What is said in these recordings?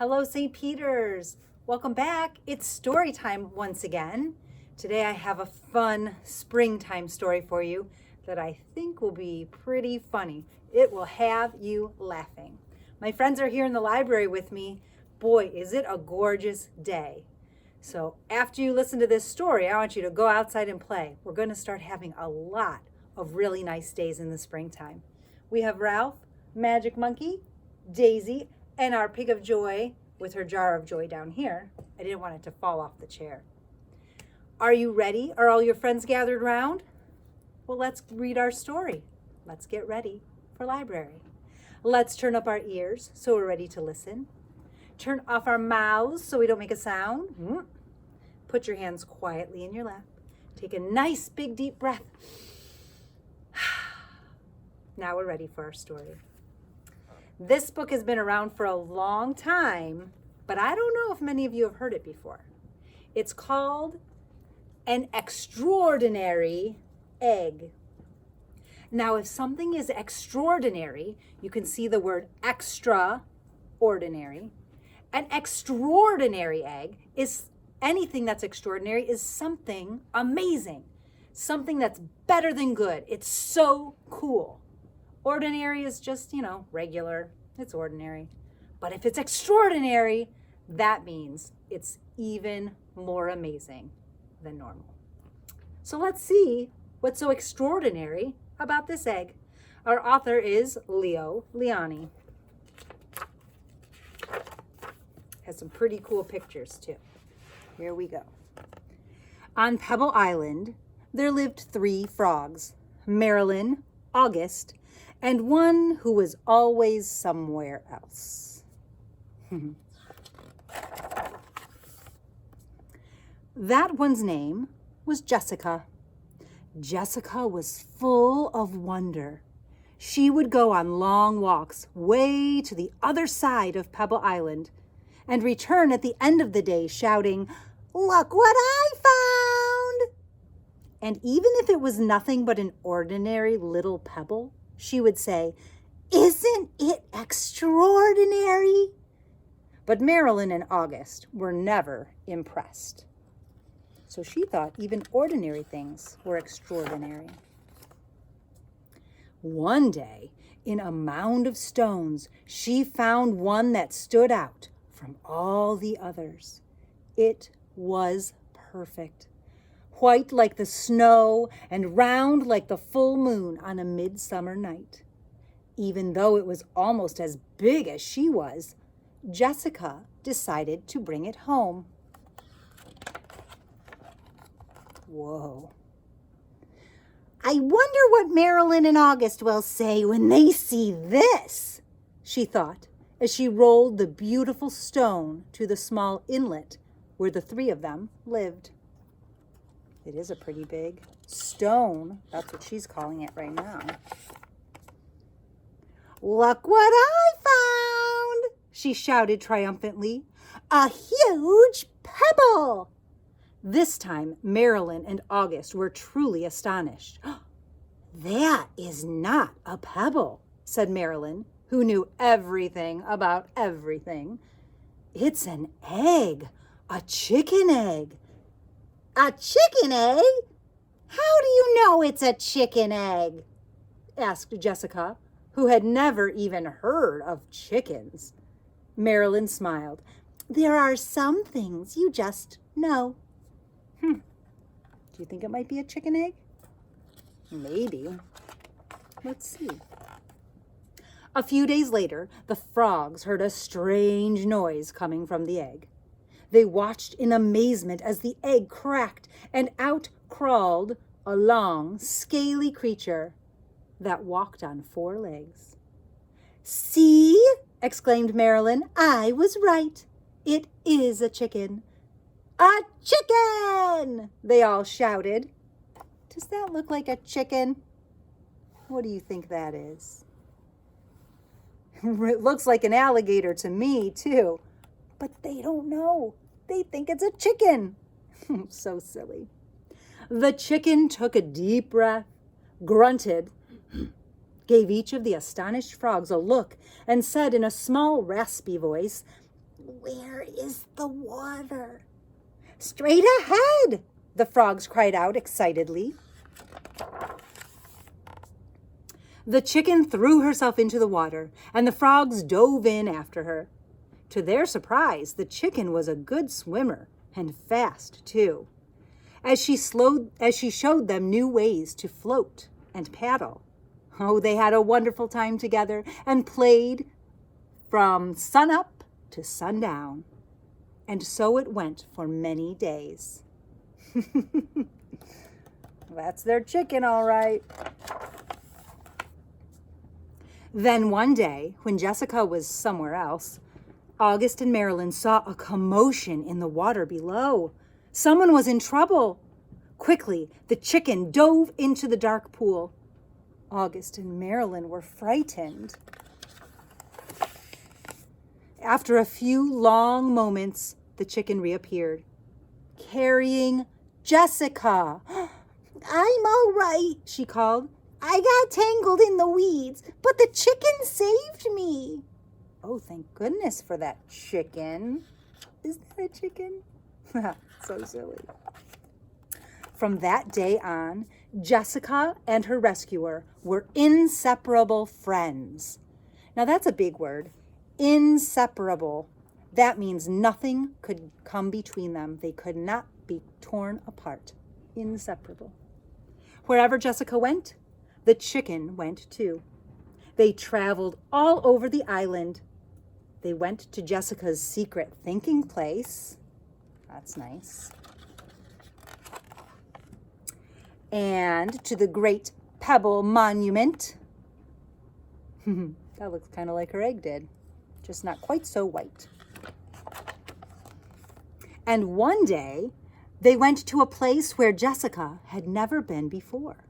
Hello, St. Peter's. Welcome back. It's story time once again. Today I have a fun springtime story for you that I think will be pretty funny. It will have you laughing. My friends are here in the library with me. Boy, is it a gorgeous day. So after you listen to this story, I want you to go outside and play. We're going to start having a lot of really nice days in the springtime. We have Ralph, Magic Monkey, Daisy, and our pig of joy with her jar of joy down here. I didn't want it to fall off the chair. Are you ready? Are all your friends gathered around? Well, let's read our story. Let's get ready for library. Let's turn up our ears so we're ready to listen. Turn off our mouths so we don't make a sound. Put your hands quietly in your lap. Take a nice big deep breath. Now we're ready for our story. This book has been around for a long time, but I don't know if many of you have heard it before. It's called An Extraordinary Egg. Now, if something is extraordinary, you can see the word extraordinary. An extraordinary egg is anything that's extraordinary is something amazing, something that's better than good. It's so cool. Ordinary is just, regular. It's ordinary. But if it's extraordinary, that means it's even more amazing than normal. So let's see what's so extraordinary about this egg. Our author is Lionni. Has some pretty cool pictures too. Here we go. On Pebble Island, there lived 3 frogs, Marilyn, August, and one who was always somewhere else. That one's name was Jessica. Jessica was full of wonder. She would go on long walks way to the other side of Pebble Island and return at the end of the day shouting, "Look what I found!" And even if it was nothing but an ordinary little pebble, she would say, "Isn't it extraordinary?" But Marilyn and August were never impressed. So she thought even ordinary things were extraordinary. One day, in a mound of stones, she found one that stood out from all the others. It was perfect. White like the snow and round like the full moon on a midsummer night. Even though it was almost as big as she was, Jessica decided to bring it home. Whoa. I wonder what Marilyn and August will say when they see this, she thought, as she rolled the beautiful stone to the small inlet where the 3 of them lived. It is a pretty big stone. That's what she's calling it right now. Look what I found, she shouted triumphantly. A huge pebble. This time, Marilyn and August were truly astonished. That is not a pebble, said Marilyn, who knew everything about everything. It's an egg, a chicken egg. A chicken egg? How do you know it's a chicken egg? Asked Jessica, who had never even heard of chickens. Marilyn smiled. There are some things you just know. Do you think it might be a chicken egg? Maybe. Let's see. A few days later, the frogs heard a strange noise coming from the egg. They watched in amazement as the egg cracked and out crawled a long, scaly creature that walked on 4 legs. See? Exclaimed Marilyn. I was right. It is a chicken. A chicken! They all shouted. Does that look like a chicken? What do you think that is? It looks like an alligator to me, too. But they don't know. They think it's a chicken. So silly. The chicken took a deep breath, grunted, gave each of the astonished frogs a look, and said in a small, raspy voice, Where is the water? Straight ahead, the frogs cried out excitedly. The chicken threw herself into the water, and the frogs dove in after her. To their surprise, the chicken was a good swimmer, and fast, too. As she showed them new ways to float and paddle. Oh, they had a wonderful time together and played from sunup to sundown. And so it went for many days. That's their chicken, all right. Then one day, when Jessica was somewhere else, August and Marilyn saw a commotion in the water below. Someone was in trouble. Quickly, the chicken dove into the dark pool. August and Marilyn were frightened. After a few long moments, the chicken reappeared, carrying Jessica. I'm all right, she called. I got tangled in the weeds, but the chicken saved me. Oh, thank goodness for that chicken. Is that a chicken? So silly. From that day on, Jessica and her rescuer were inseparable friends. Now that's a big word. Inseparable. That means nothing could come between them. They could not be torn apart. Inseparable. Wherever Jessica went, the chicken went too. They traveled all over the island. They went to Jessica's secret thinking place. That's nice. And to the Great Pebble Monument. That looks kind of like her egg did, just not quite so white. And one day, they went to a place where Jessica had never been before.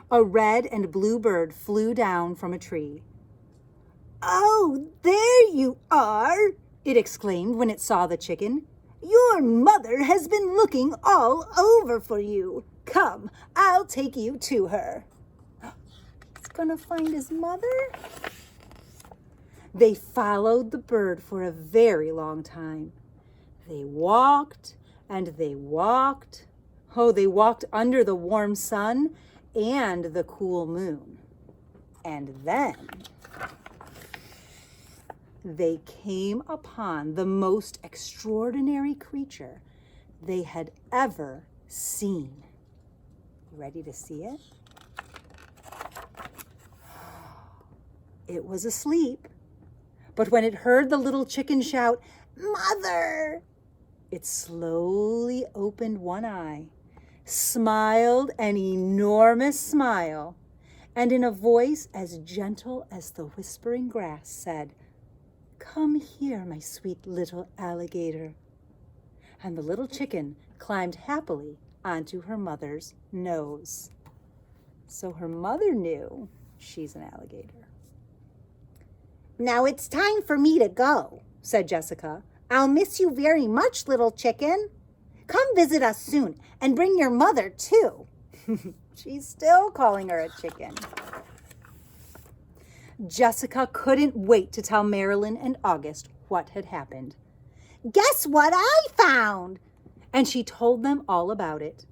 A red and blue bird flew down from a tree. Oh, there you are, it exclaimed when it saw the chicken. Your mother has been looking all over for you. Come, I'll take you to her. He's gonna find his mother? They followed the bird for a very long time. They walked and they walked. Oh, they walked under the warm sun and the cool moon. And then they came upon the most extraordinary creature they had ever seen. Ready to see it? It was asleep, but when it heard the little chicken shout, "Mother!" it slowly opened one eye, smiled an enormous smile, and in a voice as gentle as the whispering grass said, "Come here, my sweet little alligator." And the little chicken climbed happily onto her mother's nose. So her mother knew she's an alligator. Now it's time for me to go, said Jessica. I'll miss you very much, little chicken. Come visit us soon and bring your mother too. She's still calling her a chicken. Jessica couldn't wait to tell Marilyn and August what had happened. Guess what I found? And she told them all about it.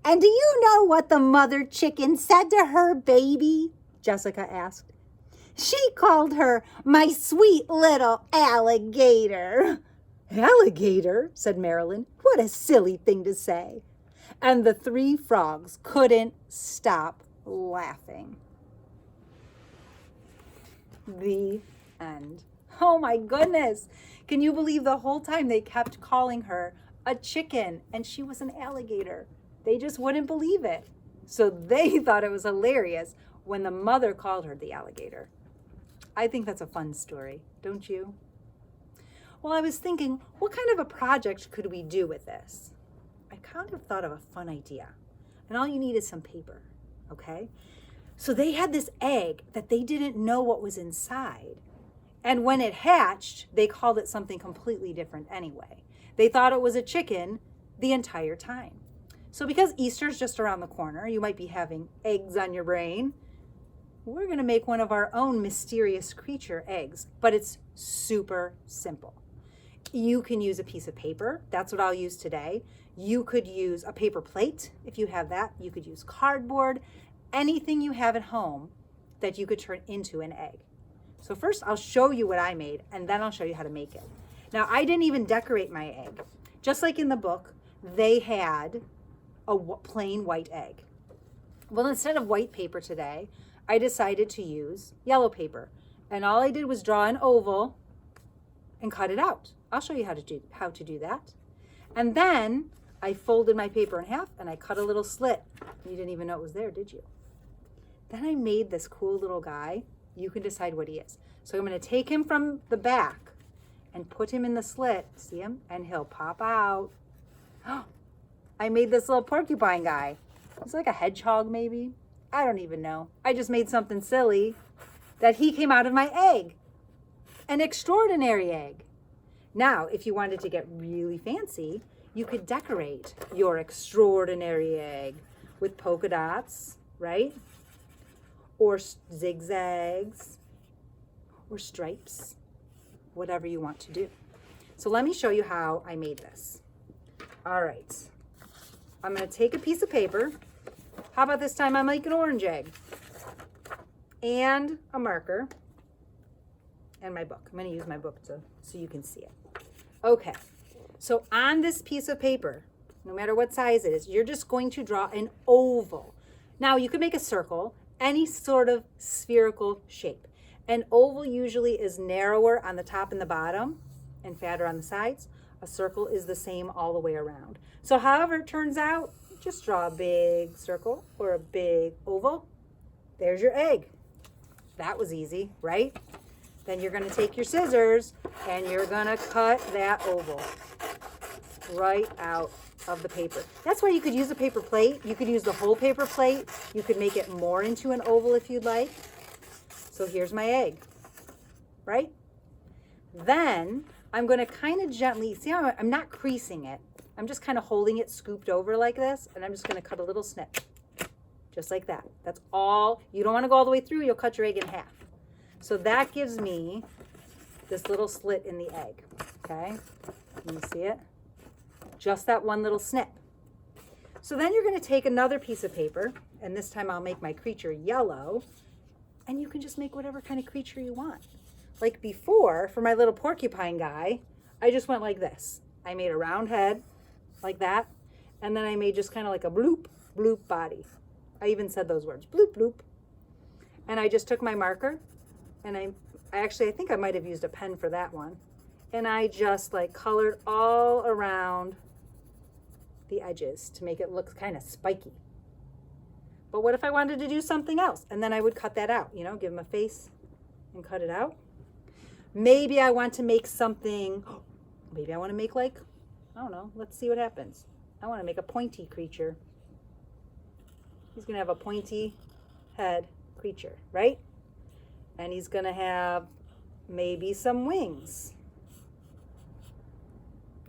And do you know what the mother chicken said to her baby? Jessica asked. She called her my sweet little alligator. Alligator, said Marilyn. What a silly thing to say. And the three frogs couldn't stop laughing. The end. Oh my goodness. Can you believe the whole time they kept calling her a chicken and she was an alligator? They just wouldn't believe it. So they thought it was hilarious when the mother called her the alligator. I think that's a fun story, don't you? Well, I was thinking, what kind of a project could we do with this? I kind of thought of a fun idea. And all you need is some paper, okay? So they had this egg that they didn't know what was inside. And when it hatched, they called it something completely different anyway. They thought it was a chicken the entire time. So because Easter's just around the corner, you might be having eggs on your brain. We're going to make one of our own mysterious creature eggs, but it's super simple. You can use a piece of paper. That's what I'll use today. You could use a paper plate if you have that. You could use cardboard, anything you have at home that you could turn into an egg. So first I'll show you what I made, and then I'll show you how to make it. Now, I didn't even decorate my egg. Just like in the book, they had a plain white egg. Well, instead of white paper today, I decided to use yellow paper. And all I did was draw an oval and cut it out. I'll show you how to do that. And then I folded my paper in half and I cut a little slit. You didn't even know it was there, did you? Then I made this cool little guy. You can decide what he is. So I'm going to take him from the back and put him in the slit. See him? And he'll pop out. I made this little porcupine guy. He's like a hedgehog maybe. I don't even know. I just made something silly that he came out of my egg. An extraordinary egg. Now, if you wanted to get really fancy, you could decorate your extraordinary egg with polka dots, right? Or zigzags, or stripes, whatever you want to do. So let me show you how I made this. All right, I'm gonna take a piece of paper. How about this time I make an orange egg? And a marker, and my book. I'm gonna use my book so you can see it. Okay, so on this piece of paper, no matter what size it is, you're just going to draw an oval. Now you could make a circle, any sort of spherical shape. An oval usually is narrower on the top and the bottom and fatter on the sides. A circle is the same all the way around. So however it turns out, just draw a big circle or a big oval. There's your egg. That was easy, right? Then you're gonna take your scissors and you're gonna cut that oval right out of the paper. That's why you could use a paper plate. You could use the whole paper plate. You could make it more into an oval if you'd like. So here's my egg, right? Then I'm going to kind of gently, see how I'm not creasing it. I'm just kind of holding it scooped over like this, and I'm just going to cut a little snip, just like that. That's all. You don't want to go all the way through. You'll cut your egg in half. So that gives me this little slit in the egg, okay? Can you see it? Just that one little snip. So then you're going to take another piece of paper, and this time I'll make my creature yellow, and you can just make whatever kind of creature you want. Like before, for my little porcupine guy, I just went like this. I made a round head, like that, and then I made just kind of like a bloop, bloop body. I even said those words, bloop, bloop. And I just took my marker, and I think I might have used a pen for that one, and I just like colored all around the edges to make it look kind of spiky. But what if I wanted to do something else? And then I would cut that out, you know, give him a face and cut it out. Maybe I want to make something, maybe I want to make like, I don't know, let's see what happens. I want to make a pointy creature. He's going to have a pointy head creature, right? And he's going to have maybe some wings.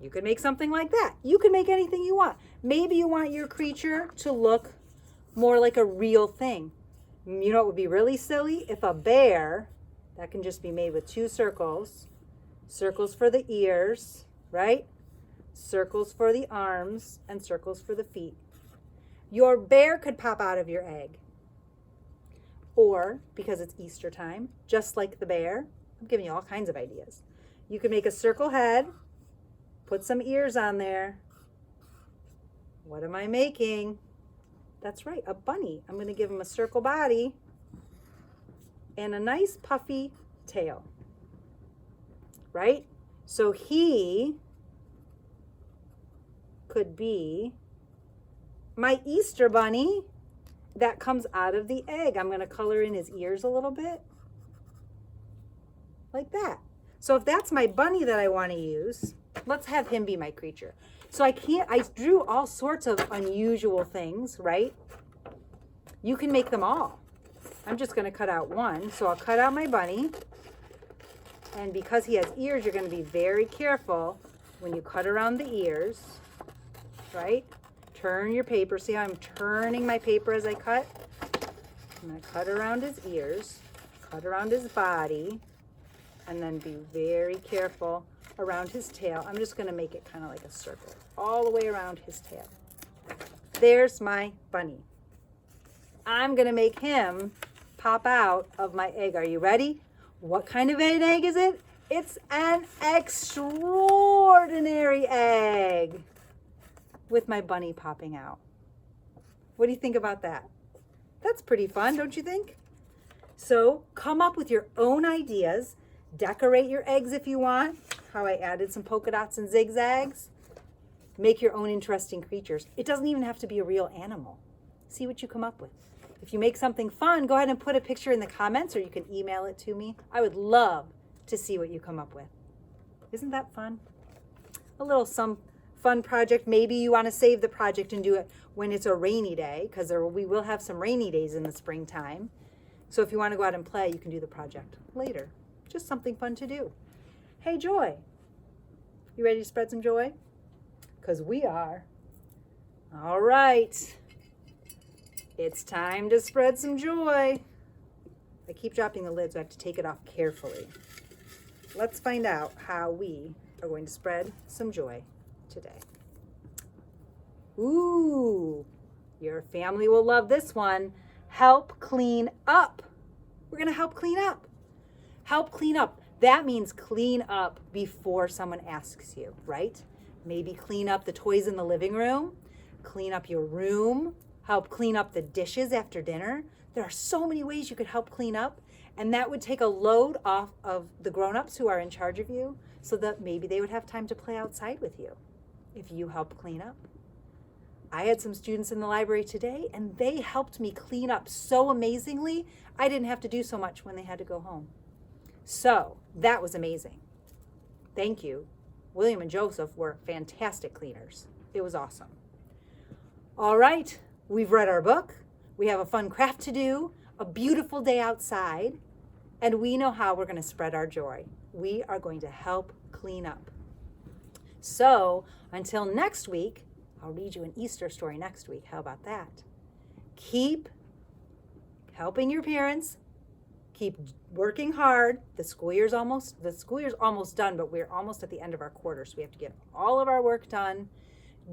You could make something like that. You can make anything you want. Maybe you want your creature to look more like a real thing. You know what would be really silly? If a bear, that can just be made with two circles. Circles for the ears, right? Circles for the arms and circles for the feet. Your bear could pop out of your egg. Or, because it's Easter time, just like the bear, I'm giving you all kinds of ideas. You could make a circle head, put some ears on there. What am I making? That's right, a bunny. I'm going to give him a circle body and a nice puffy tail, right? So he could be my Easter bunny that comes out of the egg. I'm going to color in his ears a little bit, like that. So if that's my bunny that I want to use, let's have him be my creature. So I drew all sorts of unusual things, right? You can make them all. I'm just going to cut out one. So I'll cut out my bunny. And because he has ears, you're going to be very careful when you cut around the ears, right? Turn your paper. See how I'm turning my paper as I cut? I'm going to cut around his ears, cut around his body, and then be very careful around his tail. I'm just going to make it kind of like a circle all the way around his tail. There's my bunny. I'm going to make him pop out of my egg. Are you ready? What kind of an egg is it? It's an extraordinary egg with my bunny popping out. What do you think about that? That's pretty fun, don't you think? So come up with your own ideas. Decorate your eggs if you want. How I added some polka dots and zigzags. Make your own interesting creatures. It doesn't even have to be a real animal. See what you come up with. If you make something fun, go ahead and put a picture in the comments, or you can email it to me. I would love to see what you come up with. Isn't that fun? A little some fun project. Maybe you want to save the project and do it when it's a rainy day, because we will have some rainy days in the springtime. So if you want to go out and play, you can do the project later. Just something fun to do. Hey, Joy, you ready to spread some joy? Because we are. All right. It's time to spread some joy. I keep dropping the lid, so I have to take it off carefully. Let's find out how we are going to spread some joy today. Ooh, your family will love this one. Help clean up. We're going to help clean up. Help clean up. That means clean up before someone asks you, right? Maybe clean up the toys in the living room, clean up your room, help clean up the dishes after dinner. There are so many ways you could help clean up, and that would take a load off of the grown-ups who are in charge of you, so that maybe they would have time to play outside with you if you help clean up. I had some students in the library today, and they helped me clean up so amazingly, I didn't have to do so much when they had to go home. So that was amazing. Thank you. William and Joseph were fantastic cleaners. It was awesome. All right, we've read our book. We have a fun craft to do, a beautiful day outside, and we know how we're going to spread our joy. We are going to help clean up. So until next week, I'll read you an Easter story next week. How about that? Keep helping your parents. Keep working hard. The school year's almost done, but we're almost at the end of our quarter, so we have to get all of our work done.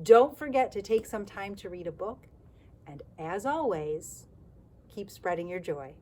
Don't forget to take some time to read a book. And as always, keep spreading your joy.